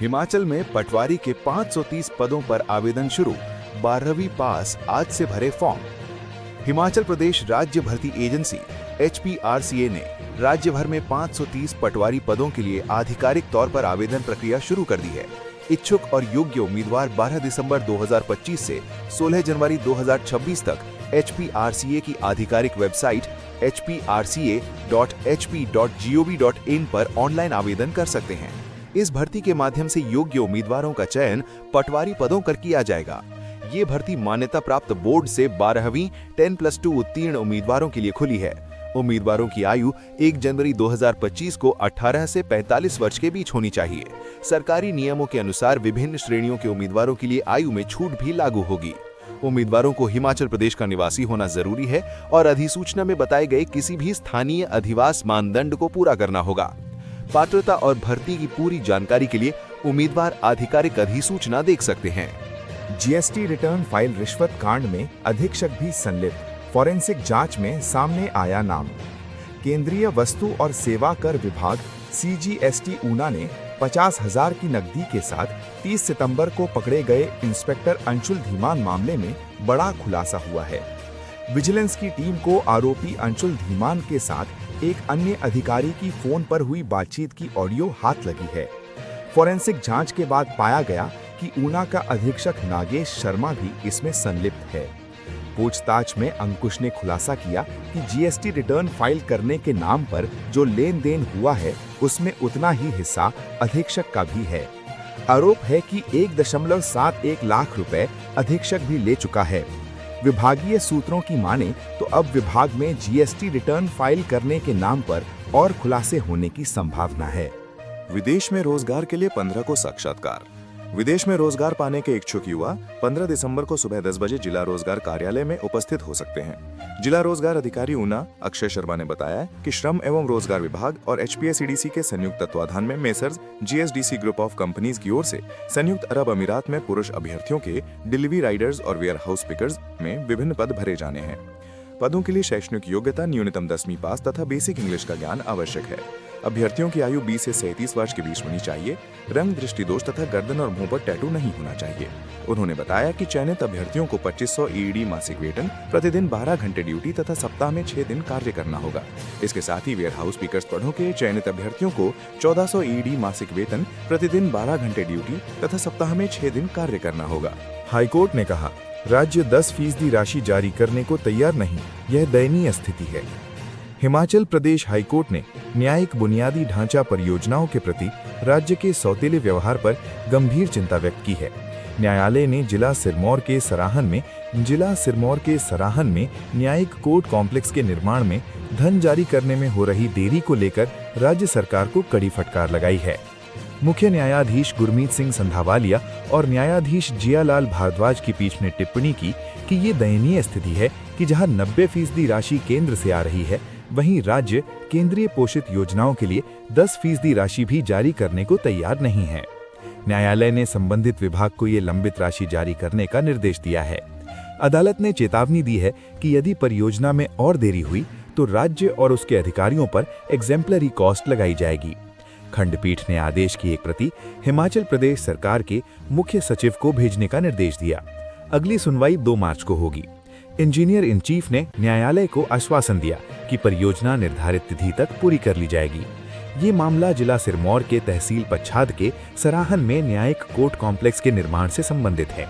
हिमाचल में पटवारी के 530 पदों पर आवेदन शुरू। 12वीं पास आज से भरे फॉर्म। हिमाचल प्रदेश राज्य भर्ती एजेंसी HPRCA ने राज्य भर में 530 पटवारी पदों के लिए आधिकारिक तौर पर आवेदन प्रक्रिया शुरू कर दी है। इच्छुक और योग्य उम्मीदवार 12 दिसंबर 2025 से 16 जनवरी 2026 तक HPRCA की आधिकारिक वेबसाइट hprca.hp.gov.in पर ऑनलाइन आवेदन कर सकते हैं। इस भर्ती के माध्यम से योग्य उम्मीदवारों का चयन पटवारी पदों पर किया जाएगा। ये भर्ती मान्यता प्राप्त बोर्ड से 12वीं 10+2 उत्तीर्ण उम्मीदवारों के लिए खुली है। उम्मीदवारों की आयु 1 जनवरी 2025 को 18 से 45 वर्ष के बीच होनी चाहिए। सरकारी नियमों के अनुसार विभिन्न श्रेणियों के उम्मीदवारों के लिए आयु में छूट भी लागू होगी। उम्मीदवारों को हिमाचल प्रदेश का निवासी होना जरूरी है और अधिसूचना में बताए गए किसी भी स्थानीय अधिवास मानदंड को पूरा करना होगा। पात्रता और भर्ती की पूरी जानकारी के लिए उम्मीदवार आधिकारिक अधिसूचना देख सकते हैं। GST रिटर्न फाइल रिश्वत कांड में अधीक्षक भी संलिप्त, फॉरेंसिक जांच में सामने आया नाम। केंद्रीय वस्तु और सेवा कर विभाग CGST ऊना ने 50,000 की नकदी के साथ 30 सितंबर को पकड़े गए इंस्पेक्टर अंशुल धीमान मामले में बड़ा खुलासा हुआ है। विजिलेंस की टीम को आरोपी अंशुल धीमान के साथ एक अन्य अधिकारी की फोन पर हुई बातचीत की ऑडियो हाथ लगी है। फॉरेंसिक जांच के बाद पाया गया कि ऊना का अधीक्षक नागेश शर्मा भी इसमें संलिप्त है। पूछताछ में अंकुश ने खुलासा किया कि GST रिटर्न फाइल करने के नाम पर जो लेन देन हुआ है उसमें उतना ही हिस्सा अधीक्षक का भी है। आरोप है कि 1.71 लाख रुपए अधीक्षक भी ले चुका है। विभागीय सूत्रों की माने तो अब विभाग में GST रिटर्न फाइल करने के नाम पर और खुलासे होने की संभावना है। विदेश में रोजगार के लिए 15 को साक्षात्कार। विदेश में रोजगार पाने के इच्छुक युवा 15 दिसंबर को सुबह 10 बजे जिला रोजगार कार्यालय में उपस्थित हो सकते हैं। जिला रोजगार अधिकारी ऊना अक्षय शर्मा ने बताया कि श्रम एवं रोजगार विभाग और HPSCDC के संयुक्त तत्वाधान में messrs GSDC group of companies की ओर से संयुक्त अरब अमीरात में पुरुष अभ्यर्थियों के डिलीवरी राइडर्स और वेयर हाउस पिकर्स में विभिन्न पद भरे जाने हैं। पदों के लिए शैक्षणिक योग्यता न्यूनतम 10वीं पास तथा बेसिक इंग्लिश का ज्ञान आवश्यक है। अभ्यर्थियों की आयु 20 से 37 वर्ष के बीच होनी चाहिए। रंग, दृष्टि दोष तथा गर्दन और मुंह पर टैटू नहीं होना चाहिए। उन्होंने बताया कि चयनित अभ्यर्थियों को 2500 EED मासिक वेतन, प्रतिदिन 12 घंटे ड्यूटी तथा सप्ताह में 6 दिन कार्य करना होगा। इसके साथ ही वेयर हाउस पिकर्स पदों के चयनित अभ्यर्थियों को 1400 EED मासिक वेतन, प्रतिदिन 12 घंटे ड्यूटी तथा सप्ताह में 6 दिन कार्य करना होगा। हाईकोर्ट ने कहा, राज्य 10% राशि जारी करने को तैयार नहीं, यह दयनीय स्थिति है। हिमाचल प्रदेश हाईकोर्ट ने न्यायिक बुनियादी ढांचा परियोजनाओं के प्रति राज्य के सौतेले व्यवहार पर गंभीर चिंता व्यक्त की है। न्यायालय ने जिला सिरमौर के सराहन में न्यायिक कोर्ट कॉम्प्लेक्स के निर्माण में धन जारी करने में हो रही देरी को लेकर राज्य सरकार को कड़ी फटकार लगाई है। मुख्य न्यायाधीश गुरमीत सिंह संधावालिया और न्यायाधीश जियालाल भारद्वाज की पीठ ने टिप्पणी की कि ये दयनीय स्थिति है कि जहां 90% राशि केंद्र से आ रही है, वहीं राज्य केंद्रीय पोषित योजनाओं के लिए 10% राशि भी जारी करने को तैयार नहीं है। न्यायालय ने संबंधित विभाग को ये लंबित राशि जारी करने का निर्देश दिया है। अदालत ने चेतावनी दी है कि यदि परियोजना में और देरी हुई तो राज्य और उसके अधिकारियों पर एग्जेम्पलरी कॉस्ट लगाई जाएगी। खंडपीठ ने आदेश की एक प्रति हिमाचल प्रदेश सरकार के मुख्य सचिव को भेजने का निर्देश दिया। अगली सुनवाई 2 मार्च को होगी। इंजीनियर इन चीफ ने न्यायालय को आश्वासन दिया कि परियोजना निर्धारित तिथि तक पूरी कर ली जाएगी। ये मामला जिला सिरमौर के तहसील पच्छाद के सराहन में न्यायिक कोर्ट कॉम्प्लेक्स के निर्माण से संबंधित है।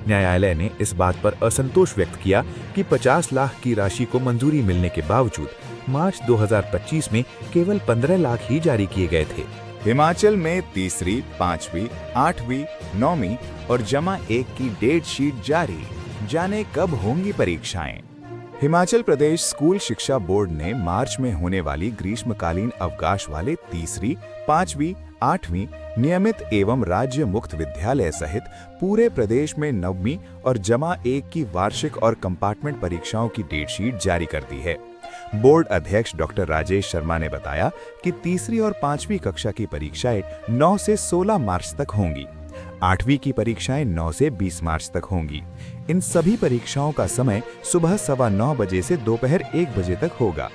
न्यायालय ने इस बात पर असंतोष व्यक्त किया कि 50 लाख की राशि को मंजूरी मिलने के बावजूद मार्च 2025 में केवल 15 लाख ही जारी किए गए थे। हिमाचल में तीसरी, 5वीं, 8वीं, 9वीं और जमा 1 की डेट शीट जारी। जाने कब होंगी परीक्षाएं। हिमाचल प्रदेश स्कूल शिक्षा बोर्ड ने मार्च में होने वाली ग्रीष्मकालीन अवकाश वाले तीसरी, 5वीं, 8वीं नियमित एवं राज्य मुक्त विद्यालय सहित पूरे प्रदेश में 9वीं और जमा 1 की वार्षिक और कंपार्टमेंट परीक्षाओं की डेट शीट जारी कर दी है। बोर्ड अध्यक्ष डॉक्टर राजेश शर्मा ने बताया कि तीसरी और 5वीं कक्षा की परीक्षाएं 9 से 16 मार्च तक होंगी। 8वीं की परीक्षाएं 9 से 20 मार्च तक होंगी। इन सभी परीक्षाओं का समय सुबह 9:15 बजे से दोपहर 1 बजे तक होगा।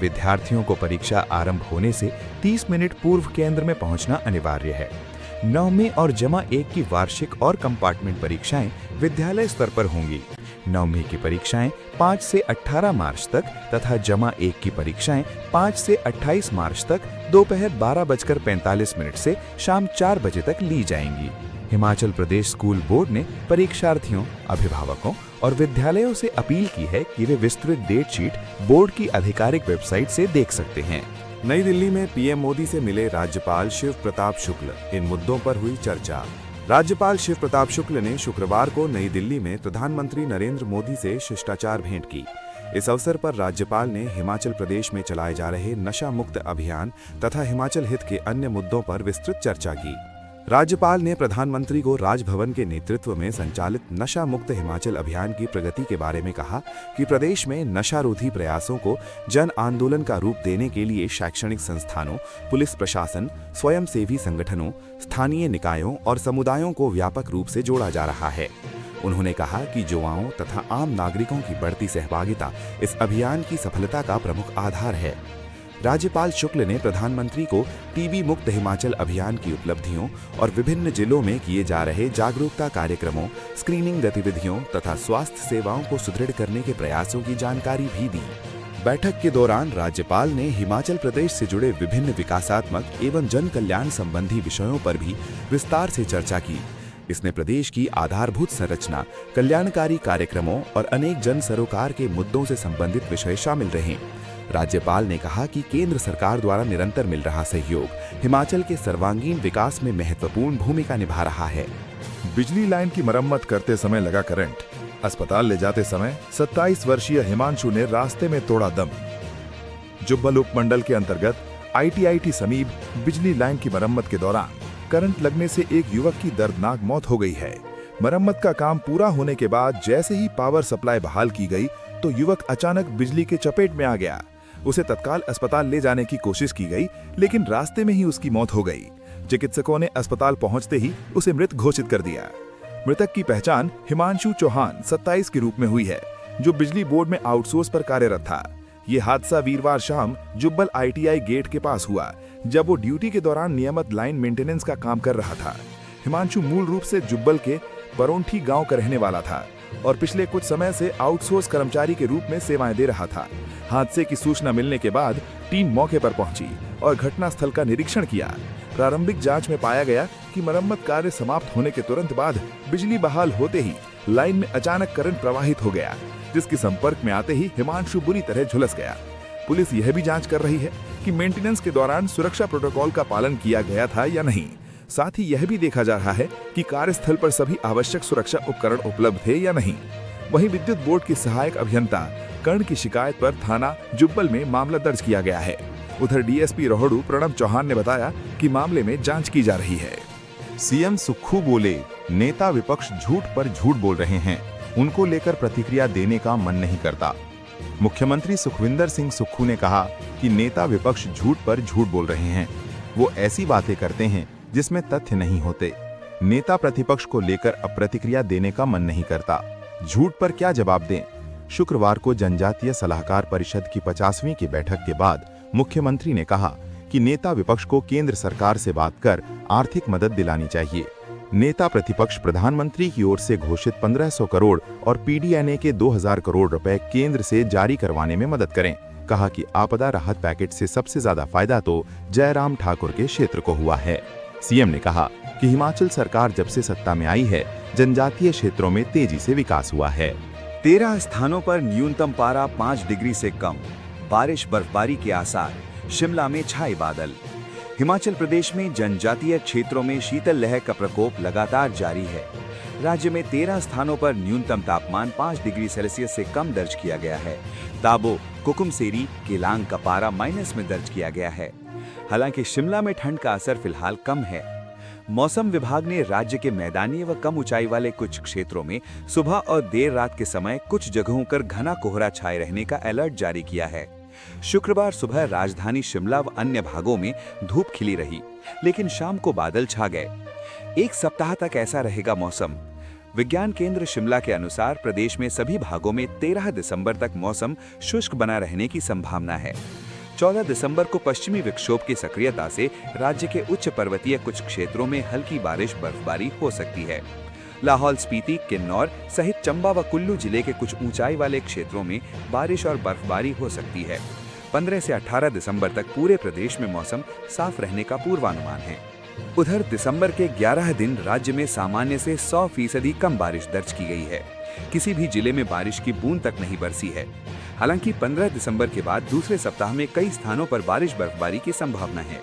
विद्यार्थियों को परीक्षा आरंभ होने से 30 मिनट पूर्व केंद्र में पहुंचना अनिवार्य है। 9वीं और जमा 1 की वार्षिक और कंपार्टमेंट परीक्षाएं विद्यालय स्तर पर होंगी। 9वीं की परीक्षाएं 5 से 18 मार्च तक तथा जमा 1 की परीक्षाएं 5 से 28 मार्च तक दोपहर 12:45 से शाम 4 बजे तक ली जाएंगी। हिमाचल प्रदेश स्कूल बोर्ड ने परीक्षार्थियों, अभिभावकों और विद्यालयों से अपील की है कि वे विस्तृत डेट शीट बोर्ड की आधिकारिक वेबसाइट से देख सकते हैं। नई दिल्ली में पीएम मोदी से मिले राज्यपाल शिव प्रताप शुक्ल, इन मुद्दों पर हुई चर्चा। राज्यपाल शिव प्रताप शुक्ल ने शुक्रवार को नई दिल्ली में प्रधानमंत्री नरेंद्र मोदी से शिष्टाचार भेंट की। इस अवसर पर राज्यपाल ने हिमाचल प्रदेश में चलाए जा रहे नशा मुक्त अभियान तथा हिमाचल हित के अन्य मुद्दों पर विस्तृत चर्चा की। राज्यपाल ने प्रधानमंत्री को राजभवन के नेतृत्व में संचालित नशा मुक्त हिमाचल अभियान की प्रगति के बारे में कहा कि प्रदेश में नशारोधी प्रयासों को जन आंदोलन का रूप देने के लिए शैक्षणिक संस्थानों, पुलिस प्रशासन, स्वयंसेवी संगठनों, स्थानीय निकायों और समुदायों को व्यापक रूप से जोड़ा जा रहा है। उन्होंने कहा कि युवाओं तथा आम नागरिकों की बढ़ती सहभागिता इस अभियान की सफलता का प्रमुख आधार है। राज्यपाल शुक्ल ने प्रधानमंत्री को टीबी मुक्त हिमाचल अभियान की उपलब्धियों और विभिन्न जिलों में किए जा रहे जागरूकता कार्यक्रमों, स्क्रीनिंग गतिविधियों तथा स्वास्थ्य सेवाओं को सुदृढ़ करने के प्रयासों की जानकारी भी दी। बैठक के दौरान राज्यपाल ने हिमाचल प्रदेश से जुड़े विभिन्न विकासात्मक एवं जन कल्याण संबंधी विषयों पर भी विस्तार से चर्चा की। इसमें प्रदेश की आधारभूत संरचना, कल्याणकारी कार्यक्रमों और अनेक जन सरोकार के मुद्दों से संबंधित विषय शामिल रहे। राज्यपाल ने कहा कि केंद्र सरकार द्वारा निरंतर मिल रहा सहयोग हिमाचल के सर्वांगीण विकास में महत्वपूर्ण भूमिका निभा रहा है। बिजली लाइन की मरम्मत करते समय लगा करंट, अस्पताल ले जाते समय 27 वर्षीय हिमांशु ने रास्ते में तोड़ा दम। जुब्बल उपमंडल के अंतर्गत ITIT समीप बिजली लाइन की मरम्मत के दौरान करंट लगने से एक युवक की दर्दनाक मौत हो गई है। मरम्मत का काम पूरा होने के बाद जैसे ही पावर सप्लाई बहाल की गई तो युवक अचानक बिजली के चपेट में आ गया। उसे तत्काल अस्पताल ले जाने की कोशिश की गई, लेकिन रास्ते में ही उसकी मौत हो गई। चिकित्सकों ने अस्पताल पहुंचते ही उसे मृत घोषित कर दिया। मृतक की पहचान हिमांशु चौहान 27 के रूप में हुई है, जो बिजली बोर्ड में आउटसोर्स पर कार्यरत था। ये हादसा वीरवार शाम जुब्बल ITI गेट के पास हुआ, जब वो ड्यूटी के दौरान नियमित लाइन मेंटेनेंस का काम कर रहा था। हिमांशु मूल रूप से जुब्बल के परोंठी गांव का रहने वाला था और पिछले कुछ समय से आउटसोर्स कर्मचारी के रूप में सेवाएं दे रहा था। हादसे की सूचना मिलने के बाद टीम मौके पर पहुंची और घटनास्थल का निरीक्षण किया। प्रारंभिक जांच में पाया गया कि मरम्मत कार्य समाप्त होने के तुरंत बाद बिजली बहाल होते ही लाइन में अचानक करंट प्रवाहित हो गया, जिसके संपर्क में आते ही हिमांशु बुरी तरह झुलस गया। पुलिस यह भी जांच कर रही है कि मेंटेनेंस के दौरान सुरक्षा प्रोटोकॉल का पालन किया गया था या नहीं। साथ ही यह भी देखा जा रहा है कि कार्यस्थल पर सभी आवश्यक सुरक्षा उपकरण उपलब्ध थे या नहीं। वहीं विद्युत बोर्ड की सहायक अभियंता कर्ण की शिकायत पर थाना जुब्बल में मामला दर्ज किया गया है। उधर DSP रोहडू प्रणब चौहान ने बताया कि मामले में जांच की जा रही है। सीएम सुक्खू बोले, नेता विपक्ष झूठ पर झूठ बोल रहे हैं, उनको लेकर प्रतिक्रिया देने का मन नहीं करता। मुख्यमंत्री सुखविंदर सिंह सुक्खू ने कहा कि नेता विपक्ष झूठ पर झूठ बोल रहे हैं। वो ऐसी बातें करते हैं जिसमें तथ्य नहीं होते। नेता प्रतिपक्ष को लेकर अब प्रतिक्रिया देने का मन नहीं करता। झूठ पर क्या जवाब दें? शुक्रवार को जनजातीय सलाहकार परिषद की 50वीं की बैठक के बाद मुख्यमंत्री ने कहा कि नेता विपक्ष को केंद्र सरकार से बात कर आर्थिक मदद दिलानी चाहिए। नेता प्रतिपक्ष प्रधानमंत्री की ओर से घोषित 1500 करोड़ और PDNA के 2000 करोड़ रुपए केंद्र से जारी करवाने में मदद करें। कहा कि आपदा राहत पैकेज से सबसे ज्यादा फायदा तो जयराम ठाकुर के क्षेत्र को हुआ है। सीएम ने कहा कि हिमाचल सरकार जब से सत्ता में आई है, जनजातीय क्षेत्रों में तेजी से विकास हुआ है। 13 स्थानों पर न्यूनतम पारा 5 डिग्री से कम, बारिश बर्फबारी के आसार, शिमला में छाए बादल। हिमाचल प्रदेश में जनजातीय क्षेत्रों में शीतल लहर का प्रकोप लगातार जारी है। राज्य में 13 स्थानों पर न्यूनतम तापमान 5 डिग्री सेल्सियस से कम दर्ज किया गया है। ताबो, कुकुमसेरी, केलांग का पारा माइनस में दर्ज किया गया है। हालांकि शिमला में ठंड का असर फिलहाल कम है। मौसम विभाग ने राज्य के मैदानी व कम ऊंचाई वाले कुछ क्षेत्रों में सुबह और देर रात के समय कुछ जगहों पर घना कोहरा छाए रहने का अलर्ट जारी किया है। शुक्रवार सुबह राजधानी शिमला व अन्य भागों में धूप खिली रही, लेकिन शाम को बादल छा गए। एक सप्ताह तक ऐसा रहेगा मौसम। विज्ञान केंद्र शिमला के अनुसार प्रदेश में सभी भागों में 13 दिसंबर तक मौसम शुष्क बना रहने की संभावना है। 14 दिसंबर को पश्चिमी विक्षोभ की सक्रियता से राज्य के उच्च पर्वतीय कुछ क्षेत्रों में हल्की बारिश बर्फबारी हो सकती है। लाहौल स्पीति, किन्नौर सहित चंबा व कुल्लू जिले के कुछ ऊंचाई वाले क्षेत्रों में बारिश और बर्फबारी हो सकती है। 15 से 18 दिसंबर तक पूरे प्रदेश में मौसम साफ रहने का पूर्वानुमान है। उधर दिसंबर के 11 दिन राज्य में सामान्य से 100% कम बारिश दर्ज की गई है। किसी भी जिले में बारिश की बूंद तक नहीं बरसी है। हालांकि 15 दिसंबर के बाद दूसरे सप्ताह में कई स्थानों पर बारिश बर्फबारी की संभावना है।